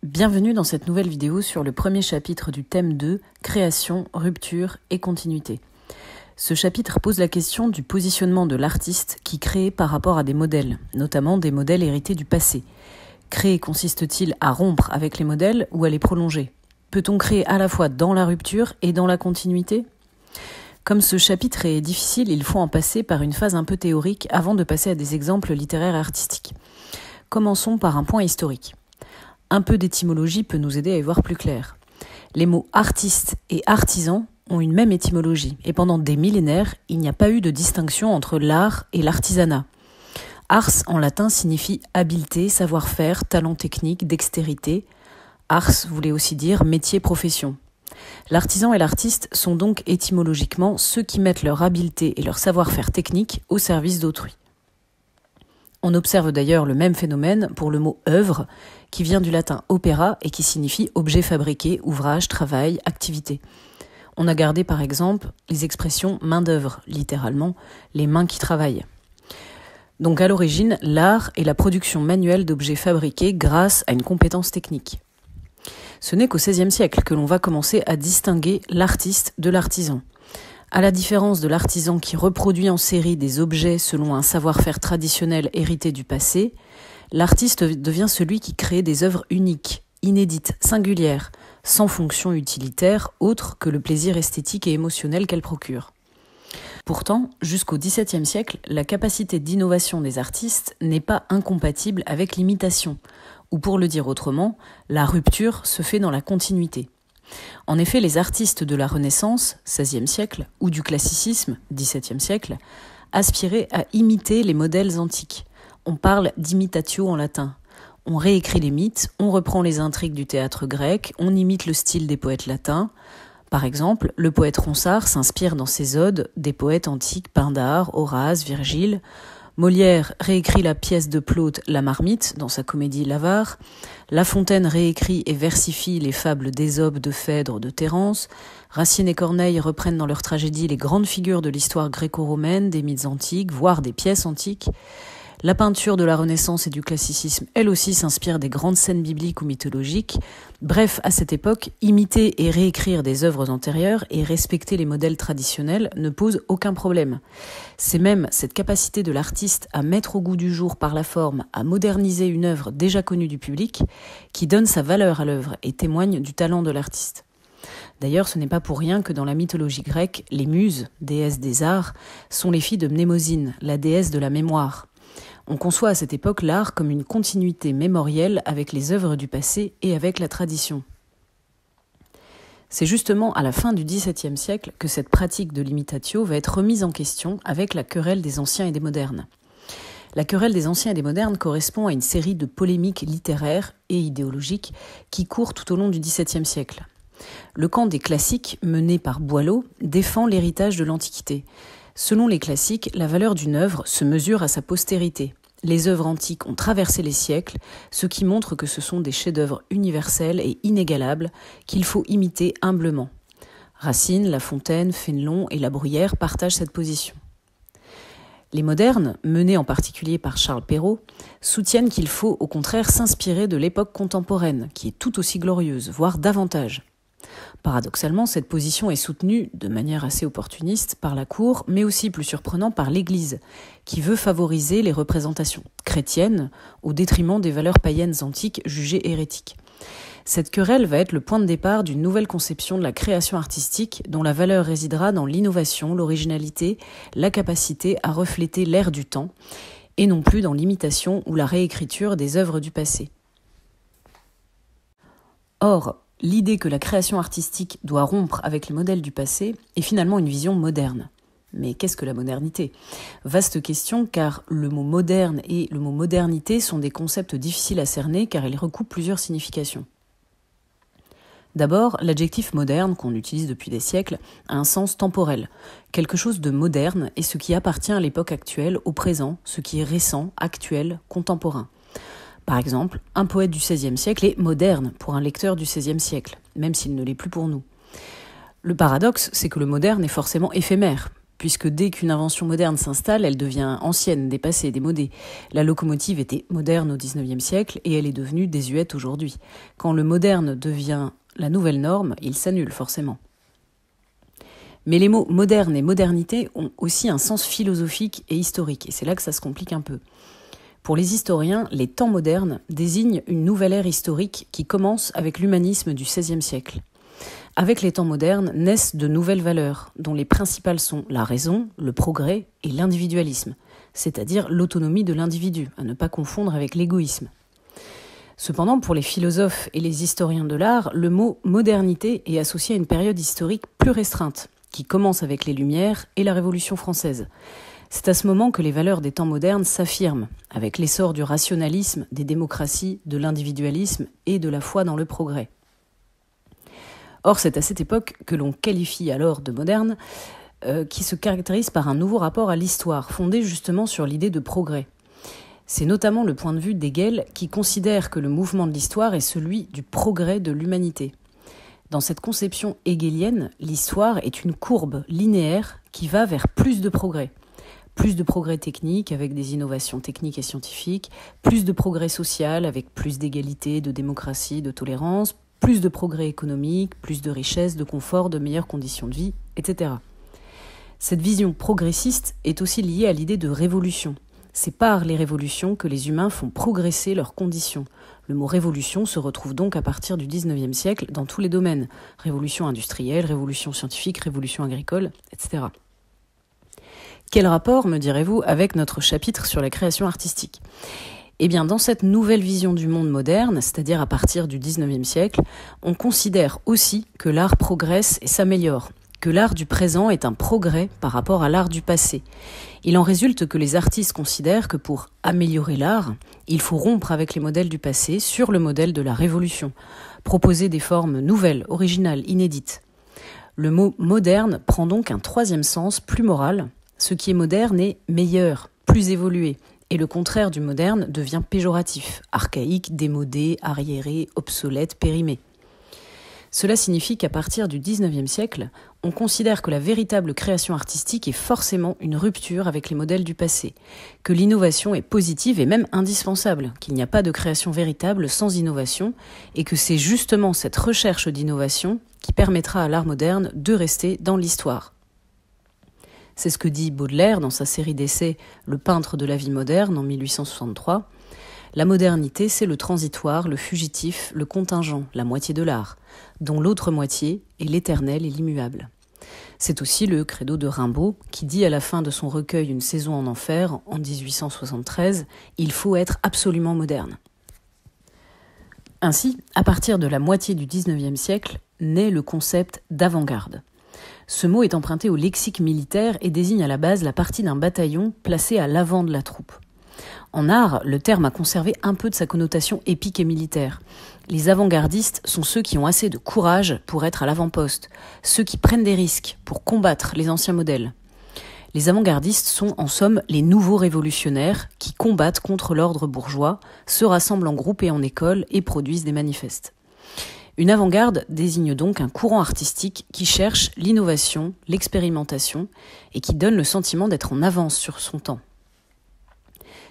Bienvenue dans cette nouvelle vidéo sur le premier chapitre du thème 2, création, rupture et continuité. Ce chapitre pose la question du positionnement de l'artiste qui crée par rapport à des modèles, notamment des modèles hérités du passé. Créer consiste-t-il à rompre avec les modèles ou à les prolonger? Peut-on créer à la fois dans la rupture et dans la continuité? Comme ce chapitre est difficile, il faut en passer par une phase un peu théorique avant de passer à des exemples littéraires et artistiques. Commençons par un point historique. Un peu d'étymologie peut nous aider à y voir plus clair. Les mots artiste et artisan ont une même étymologie, et pendant des millénaires, il n'y a pas eu de distinction entre l'art et l'artisanat. Ars en latin signifie habileté, savoir-faire, talent technique, dextérité. Ars voulait aussi dire métier, profession. L'artisan et l'artiste sont donc étymologiquement ceux qui mettent leur habileté et leur savoir-faire technique au service d'autrui. On observe d'ailleurs le même phénomène pour le mot « œuvre », qui vient du latin « opera » et qui signifie « objet fabriqué »,« ouvrage »,« travail »,« activité ». On a gardé par exemple les expressions « main-d'œuvre », littéralement « les mains qui travaillent ». Donc à l'origine, l'art est la production manuelle d'objets fabriqués grâce à une compétence technique. Ce n'est qu'au XVIe siècle que l'on va commencer à distinguer l'artiste de l'artisan. À la différence de l'artisan qui reproduit en série des objets selon un savoir-faire traditionnel hérité du passé, l'artiste devient celui qui crée des œuvres uniques, inédites, singulières, sans fonction utilitaire autre que le plaisir esthétique et émotionnel qu'elles procurent. Pourtant, jusqu'au XVIIe siècle, la capacité d'innovation des artistes n'est pas incompatible avec l'imitation, ou pour le dire autrement, la rupture se fait dans la continuité. En effet, les artistes de la Renaissance, XVIe siècle, ou du classicisme, XVIIe siècle, aspiraient à imiter les modèles antiques. On parle d'imitatio en latin. On réécrit les mythes, on reprend les intrigues du théâtre grec, on imite le style des poètes latins. Par exemple, le poète Ronsard s'inspire dans ses odes des poètes antiques Pindare, Horace, Virgile. Molière réécrit la pièce de Plaute La Marmite dans sa comédie L'Avare. La Fontaine réécrit et versifie les fables d'Ésope, de Phèdre, de Terence. Racine et Corneille reprennent dans leurs tragédies les grandes figures de l'histoire gréco-romaine, des mythes antiques, voire des pièces antiques. La peinture de la Renaissance et du classicisme, elle aussi, s'inspire des grandes scènes bibliques ou mythologiques. Bref, à cette époque, imiter et réécrire des œuvres antérieures et respecter les modèles traditionnels ne pose aucun problème. C'est même cette capacité de l'artiste à mettre au goût du jour par la forme, à moderniser une œuvre déjà connue du public, qui donne sa valeur à l'œuvre et témoigne du talent de l'artiste. D'ailleurs, ce n'est pas pour rien que dans la mythologie grecque, les muses, déesses des arts, sont les filles de Mnémosyne, la déesse de la mémoire. On conçoit à cette époque l'art comme une continuité mémorielle avec les œuvres du passé et avec la tradition. C'est justement à la fin du XVIIe siècle que cette pratique de l'imitatio va être remise en question avec la querelle des anciens et des modernes. La querelle des anciens et des modernes correspond à une série de polémiques littéraires et idéologiques qui courent tout au long du XVIIe siècle. Le camp des classiques, mené par Boileau, défend l'héritage de l'Antiquité. Selon les classiques, la valeur d'une œuvre se mesure à sa postérité. Les œuvres antiques ont traversé les siècles, ce qui montre que ce sont des chefs-d'œuvre universels et inégalables qu'il faut imiter humblement. Racine, La Fontaine, Fénelon et La Bruyère partagent cette position. Les modernes, menés en particulier par Charles Perrault, soutiennent qu'il faut au contraire s'inspirer de l'époque contemporaine, qui est tout aussi glorieuse, voire davantage. Paradoxalement, cette position est soutenue, de manière assez opportuniste, par la cour, mais aussi plus surprenant par l'Église, qui veut favoriser les représentations chrétiennes au détriment des valeurs païennes antiques jugées hérétiques. Cette querelle va être le point de départ d'une nouvelle conception de la création artistique dont la valeur résidera dans l'innovation, l'originalité, la capacité à refléter l'ère du temps, et non plus dans l'imitation ou la réécriture des œuvres du passé. Or, l'idée que la création artistique doit rompre avec les modèles du passé est finalement une vision moderne. Mais qu'est-ce que la modernité? Vaste question, car le mot moderne et le mot modernité sont des concepts difficiles à cerner car ils recoupent plusieurs significations. D'abord, l'adjectif moderne, qu'on utilise depuis des siècles, a un sens temporel. Quelque chose de moderne est ce qui appartient à l'époque actuelle, au présent, ce qui est récent, actuel, contemporain. Par exemple, un poète du XVIe siècle est moderne pour un lecteur du XVIe siècle, même s'il ne l'est plus pour nous. Le paradoxe, c'est que le moderne est forcément éphémère, puisque dès qu'une invention moderne s'installe, elle devient ancienne, dépassée, démodée. La locomotive était moderne au XIXe siècle et elle est devenue désuète aujourd'hui. Quand le moderne devient la nouvelle norme, il s'annule forcément. Mais les mots moderne et modernité ont aussi un sens philosophique et historique, et c'est là que ça se complique un peu. Pour les historiens, les temps modernes désignent une nouvelle ère historique qui commence avec l'humanisme du XVIe siècle. Avec les temps modernes naissent de nouvelles valeurs, dont les principales sont la raison, le progrès et l'individualisme, c'est-à-dire l'autonomie de l'individu, à ne pas confondre avec l'égoïsme. Cependant, pour les philosophes et les historiens de l'art, le mot modernité est associé à une période historique plus restreinte, qui commence avec les Lumières et la Révolution française. C'est à ce moment que les valeurs des temps modernes s'affirment, avec l'essor du rationalisme, des démocraties, de l'individualisme et de la foi dans le progrès. Or, c'est à cette époque que l'on qualifie alors de moderne, qui se caractérise par un nouveau rapport à l'histoire, fondé justement sur l'idée de progrès. C'est notamment le point de vue d'Hegel qui considère que le mouvement de l'histoire est celui du progrès de l'humanité. Dans cette conception hegelienne, l'histoire est une courbe linéaire qui va vers plus de progrès. Plus de progrès technique avec des innovations techniques et scientifiques, plus de progrès social avec plus d'égalité, de démocratie, de tolérance, plus de progrès économique, plus de richesse, de confort, de meilleures conditions de vie, etc. Cette vision progressiste est aussi liée à l'idée de révolution. C'est par les révolutions que les humains font progresser leurs conditions. Le mot révolution se retrouve donc à partir du XIXe siècle dans tous les domaines. Révolution industrielle, révolution scientifique, révolution agricole, etc. Quel rapport, me direz-vous, avec notre chapitre sur la création artistique ? Eh bien, dans cette nouvelle vision du monde moderne, c'est-à-dire à partir du XIXe siècle, on considère aussi que l'art progresse et s'améliore, que l'art du présent est un progrès par rapport à l'art du passé. Il en résulte que les artistes considèrent que pour améliorer l'art, il faut rompre avec les modèles du passé sur le modèle de la révolution, proposer des formes nouvelles, originales, inédites. Le mot moderne prend donc un troisième sens plus moral. Ce qui est moderne est meilleur, plus évolué, et le contraire du moderne devient péjoratif, archaïque, démodé, arriéré, obsolète, périmé. Cela signifie qu'à partir du XIXe siècle, on considère que la véritable création artistique est forcément une rupture avec les modèles du passé, que l'innovation est positive et même indispensable, qu'il n'y a pas de création véritable sans innovation, et que c'est justement cette recherche d'innovation qui permettra à l'art moderne de rester dans l'histoire. C'est ce que dit Baudelaire dans sa série d'essais « Le peintre de la vie moderne » en 1863. La modernité, c'est le transitoire, le fugitif, le contingent, la moitié de l'art, dont l'autre moitié est l'éternel et l'immuable. C'est aussi le credo de Rimbaud, qui dit à la fin de son recueil « Une saison en enfer » en 1873 « Il faut être absolument moderne ». Ainsi, à partir de la moitié du XIXe siècle, naît le concept d'avant-garde. Ce mot est emprunté au lexique militaire et désigne à la base la partie d'un bataillon placé à l'avant de la troupe. En art, le terme a conservé un peu de sa connotation épique et militaire. Les avant-gardistes sont ceux qui ont assez de courage pour être à l'avant-poste, ceux qui prennent des risques pour combattre les anciens modèles. Les avant-gardistes sont en somme les nouveaux révolutionnaires qui combattent contre l'ordre bourgeois, se rassemblent en groupe et en école et produisent des manifestes. Une avant-garde désigne donc un courant artistique qui cherche l'innovation, l'expérimentation et qui donne le sentiment d'être en avance sur son temps.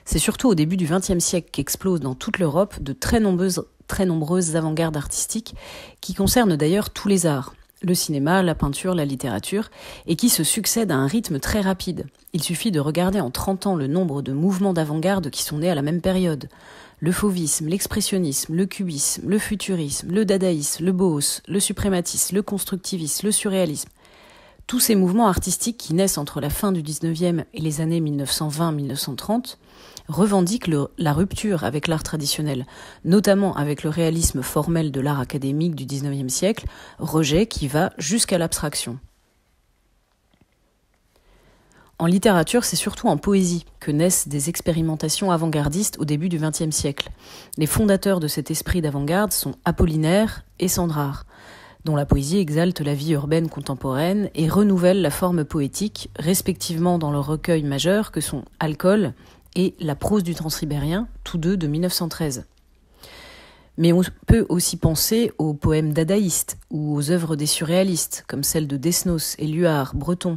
C'est surtout au début du XXe siècle qu'explosent dans toute l'Europe de très nombreuses avant-gardes artistiques qui concernent d'ailleurs tous les arts, le cinéma, la peinture, la littérature, et qui se succèdent à un rythme très rapide. Il suffit de regarder en 30 ans le nombre de mouvements d'avant-garde qui sont nés à la même période. Le fauvisme, l'expressionnisme, le cubisme, le futurisme, le dadaïsme, le bohos, le suprématisme, le constructivisme, le surréalisme. Tous ces mouvements artistiques qui naissent entre la fin du XIXe et les années 1920-1930 revendiquent la rupture avec l'art traditionnel, notamment avec le réalisme formel de l'art académique du XIXe siècle, rejet qui va jusqu'à l'abstraction. En littérature, c'est surtout en poésie que naissent des expérimentations avant-gardistes au début du XXe siècle. Les fondateurs de cet esprit d'avant-garde sont Apollinaire et Sandrard, dont la poésie exalte la vie urbaine contemporaine et renouvelle la forme poétique, respectivement dans leurs recueils majeurs que sont Alcool et La prose du transsibérien, tous deux de 1913. Mais on peut aussi penser aux poèmes dadaïstes ou aux œuvres des surréalistes, comme celles de Desnos, Éluard, Breton,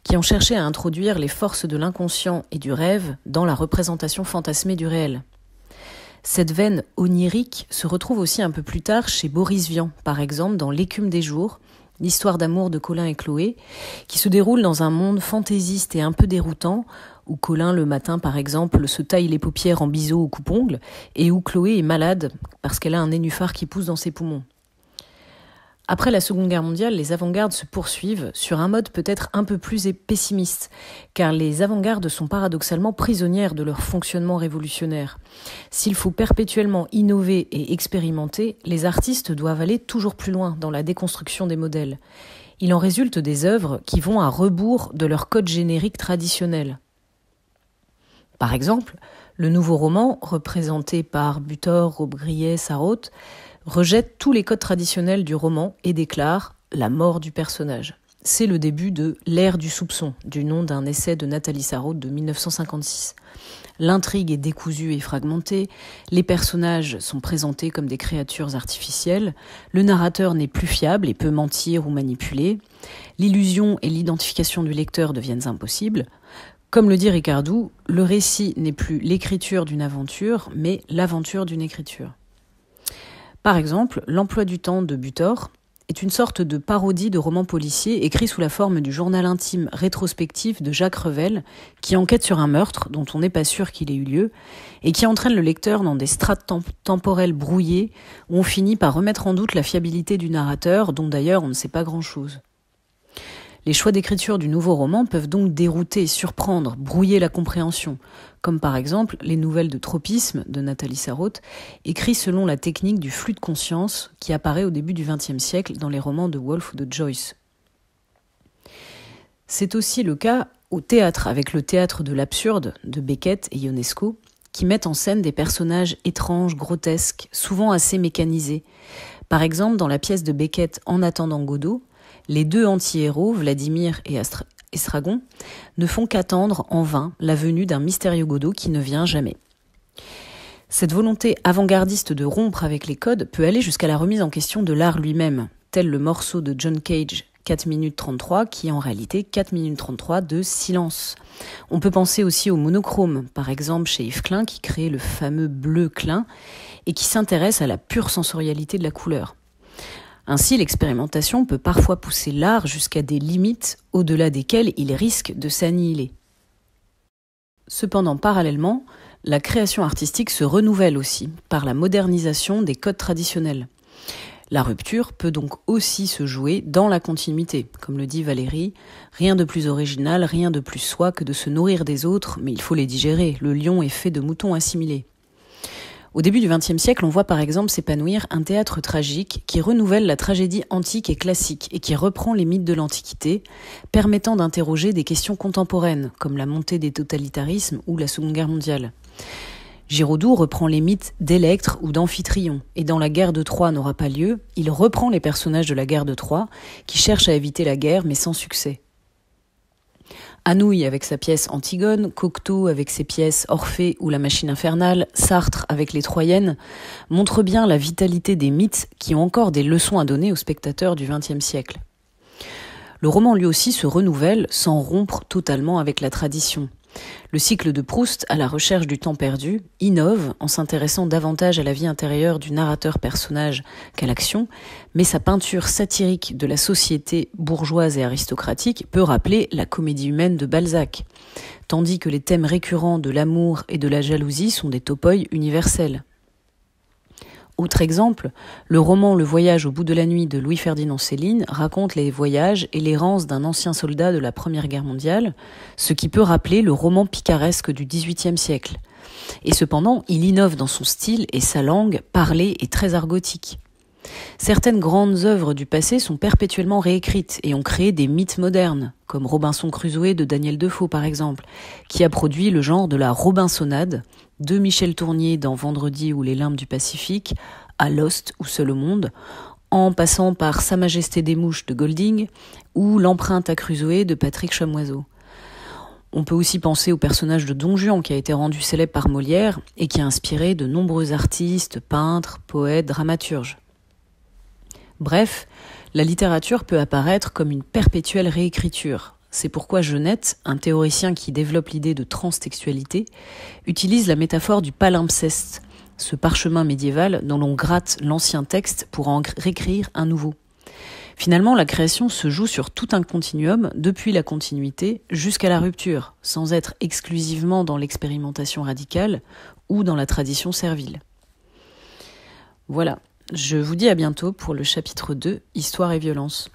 qui ont cherché à introduire les forces de l'inconscient et du rêve dans la représentation fantasmée du réel. Cette veine onirique se retrouve aussi un peu plus tard chez Boris Vian, par exemple dans L'écume des jours, l'histoire d'amour de Colin et Chloé, qui se déroule dans un monde fantaisiste et un peu déroutant, où Colin, le matin par exemple, se taille les paupières en biseau ou coupe-ongles, et où Chloé est malade parce qu'elle a un nénuphar qui pousse dans ses poumons. Après la Seconde Guerre mondiale, les avant-gardes se poursuivent sur un mode peut-être un peu plus pessimiste, car les avant-gardes sont paradoxalement prisonnières de leur fonctionnement révolutionnaire. S'il faut perpétuellement innover et expérimenter, les artistes doivent aller toujours plus loin dans la déconstruction des modèles. Il en résulte des œuvres qui vont à rebours de leur code générique traditionnel. Par exemple, le nouveau roman, représenté par Butor, Robbe-Grillet, Sarraute, rejette tous les codes traditionnels du roman et déclare la mort du personnage. C'est le début de L'ère du soupçon, du nom d'un essai de Nathalie Sarraute de 1956. L'intrigue est décousue et fragmentée, les personnages sont présentés comme des créatures artificielles, le narrateur n'est plus fiable et peut mentir ou manipuler, l'illusion et l'identification du lecteur deviennent impossibles. Comme le dit Ricardou, le récit n'est plus l'écriture d'une aventure, mais l'aventure d'une écriture. Par exemple, L'emploi du temps de Butor est une sorte de parodie de roman policier écrit sous la forme du journal intime rétrospectif de Jacques Revel, qui enquête sur un meurtre dont on n'est pas sûr qu'il ait eu lieu, et qui entraîne le lecteur dans des strates temporelles brouillées où on finit par remettre en doute la fiabilité du narrateur, dont d'ailleurs on ne sait pas grand-chose. Les choix d'écriture du nouveau roman peuvent donc dérouter, surprendre, brouiller la compréhension, comme par exemple les nouvelles de tropisme de Nathalie Sarraute, écrites selon la technique du flux de conscience qui apparaît au début du XXe siècle dans les romans de Woolf ou de Joyce. C'est aussi le cas au théâtre, avec le théâtre de l'absurde de Beckett et Ionesco, qui mettent en scène des personnages étranges, grotesques, souvent assez mécanisés. Par exemple, dans la pièce de Beckett En attendant Godot, les deux anti-héros, Vladimir et Estragon, ne font qu'attendre en vain la venue d'un mystérieux Godot qui ne vient jamais. Cette volonté avant-gardiste de rompre avec les codes peut aller jusqu'à la remise en question de l'art lui-même, tel le morceau de John Cage, 4 minutes 33, qui est en réalité 4 minutes 33 de silence. On peut penser aussi au monochrome, par exemple chez Yves Klein, qui crée le fameux bleu Klein, et qui s'intéresse à la pure sensorialité de la couleur. Ainsi, l'expérimentation peut parfois pousser l'art jusqu'à des limites au-delà desquelles il risque de s'annihiler. Cependant, parallèlement, la création artistique se renouvelle aussi par la modernisation des codes traditionnels. La rupture peut donc aussi se jouer dans la continuité. Comme le dit Valérie, rien de plus original, rien de plus soi que de se nourrir des autres, mais il faut les digérer. Le lion est fait de moutons assimilés. Au début du XXe siècle, on voit par exemple s'épanouir un théâtre tragique qui renouvelle la tragédie antique et classique et qui reprend les mythes de l'Antiquité, permettant d'interroger des questions contemporaines, comme la montée des totalitarismes ou la Seconde Guerre mondiale. Giraudoux reprend les mythes d'Électre ou d'Amphitryon, et dans La guerre de Troie n'aura pas lieu, il reprend les personnages de la guerre de Troie, qui cherchent à éviter la guerre mais sans succès. Anouilh avec sa pièce Antigone, Cocteau avec ses pièces Orphée ou La machine infernale, Sartre avec les Troyennes, montrent bien la vitalité des mythes qui ont encore des leçons à donner aux spectateurs du XXe siècle. Le roman lui aussi se renouvelle sans rompre totalement avec la tradition. Le cycle de Proust, à la recherche du temps perdu, innove en s'intéressant davantage à la vie intérieure du narrateur-personnage qu'à l'action, mais sa peinture satirique de la société bourgeoise et aristocratique peut rappeler la comédie humaine de Balzac, tandis que les thèmes récurrents de l'amour et de la jalousie sont des topoi universels. Autre exemple, le roman Le voyage au bout de la nuit de Louis-Ferdinand Céline raconte les voyages et l'errance d'un ancien soldat de la Première Guerre mondiale, ce qui peut rappeler le roman picaresque du XVIIIe siècle. Et cependant, il innove dans son style et sa langue parlée et très argotique. Certaines grandes œuvres du passé sont perpétuellement réécrites et ont créé des mythes modernes, comme Robinson Crusoe de Daniel Defoe par exemple, qui a produit le genre de la Robinsonade, de Michel Tournier dans Vendredi ou les limbes du Pacifique, à Lost ou Seul au monde, en passant par Sa Majesté des Mouches de Golding ou L'empreinte à Crusoe de Patrick Chamoiseau. On peut aussi penser au personnage de Don Juan qui a été rendu célèbre par Molière et qui a inspiré de nombreux artistes, peintres, poètes, dramaturges. Bref, la littérature peut apparaître comme une perpétuelle réécriture. C'est pourquoi Genette, un théoricien qui développe l'idée de transtextualité, utilise la métaphore du palimpseste, ce parchemin médiéval dont l'on gratte l'ancien texte pour en réécrire un nouveau. Finalement, la création se joue sur tout un continuum, depuis la continuité jusqu'à la rupture, sans être exclusivement dans l'expérimentation radicale ou dans la tradition servile. Voilà, je vous dis à bientôt pour le chapitre 2, Histoire et violence.